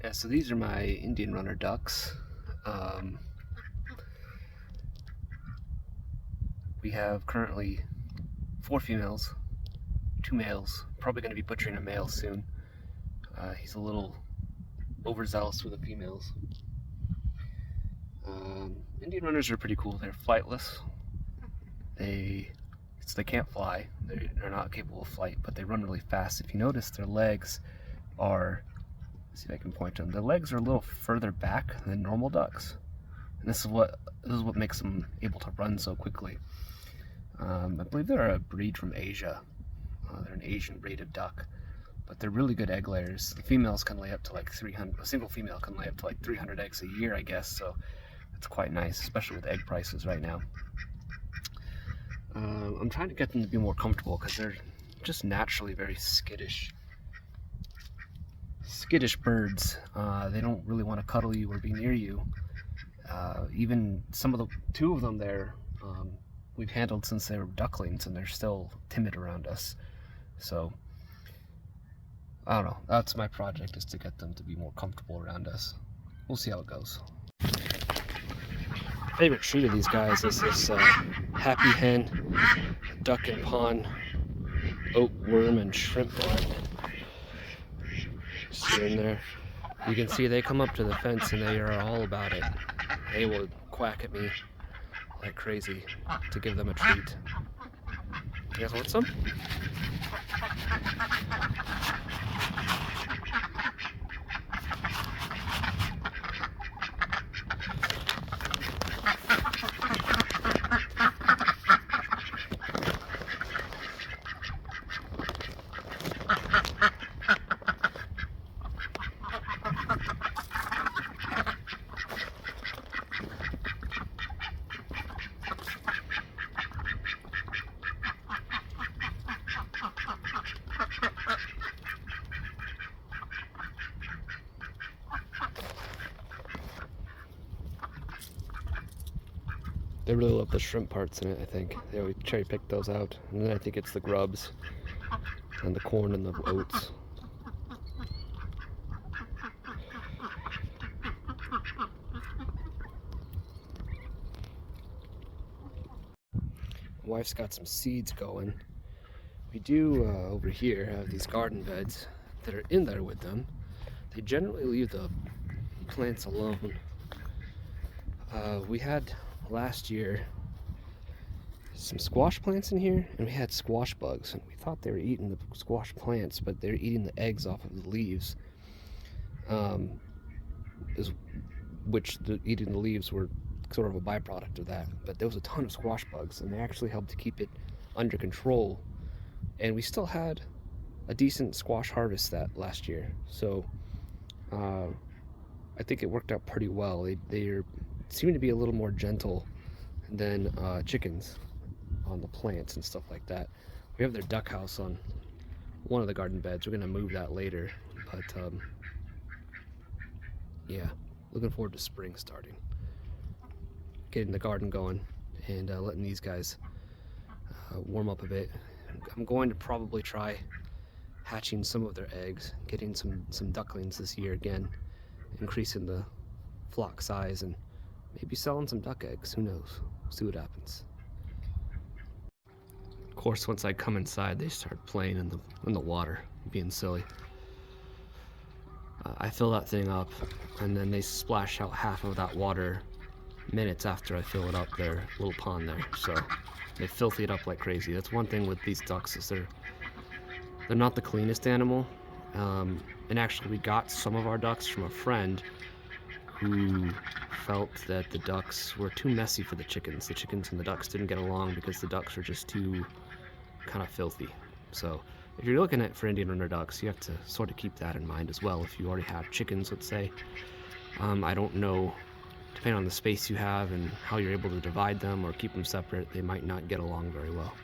Yeah, so these are my Indian runner ducks. We have currently 4 females, 2 males. Probably going to be butchering a male soon. He's a little overzealous with the females. Indian runners are pretty cool. They're flightless. They can't fly. They're not capable of flight, but they run really fast. If you notice, their legs are, let's see if I can point to them. Their legs are a little further back than normal ducks, and this is what makes them able to run so quickly. I believe they're a breed from Asia. They're an Asian breed of duck, but they're really good egg layers. The females can lay up to like 300. A single female can lay up to like 300 eggs a year, I guess. So it's quite nice, especially with egg prices right now. I'm trying to get them to be more comfortable because they're just naturally very skittish birds. They don't really want to cuddle you or be near you. Even two of them there, we've handled since they were ducklings, and they're still timid around us. So I don't know, that's my project, is to get them to be more comfortable around us. We'll see how it goes. Favorite treat of these guys is this Happy Hen duck and pond oat worm and shrimp blend. See in there, you can see they come up to the fence and they are all about it. They will quack at me like crazy to give them a treat. You guys want some? They really love the shrimp parts in it, I think. They always cherry pick those out. And then I think it's the grubs and the corn and the oats. My wife's got some seeds going. We do over here have these garden beds that are in there with them. They generally leave the plants alone. We had last year some squash plants in here, and we had squash bugs, and we thought they were eating the squash plants, but they're eating the eggs off of the leaves, eating the leaves were sort of a byproduct of that. But there was a ton of squash bugs, and they actually helped to keep it under control, and we still had a decent squash harvest that last year. So I think it worked out pretty well. They seem to be a little more gentle than chickens on the plants and stuff like that. We have their duck house on one of the garden beds. We're gonna move that later, but yeah, looking forward to spring starting, getting the garden going, and letting these guys warm up a bit. I'm going to probably try hatching some of their eggs, getting some ducklings this year again, increasing the flock size, and maybe selling some duck eggs. Who knows? We'll see what happens. Of course, once I come inside, they start playing in the water, being silly. I fill that thing up, and then they splash out half of that water minutes after I fill it up, their little pond there. So they filthy it up like crazy. That's one thing with these ducks, is they're not the cleanest animal. And actually, we got some of our ducks from a friend who felt that the ducks were too messy for the chickens. The chickens and the ducks didn't get along because the ducks were just too kind of filthy. So if you're looking at for Indian runner ducks, you have to sort of keep that in mind as well. If you already have chickens, let's say, I don't know, depending on the space you have and how you're able to divide them or keep them separate, they might not get along very well.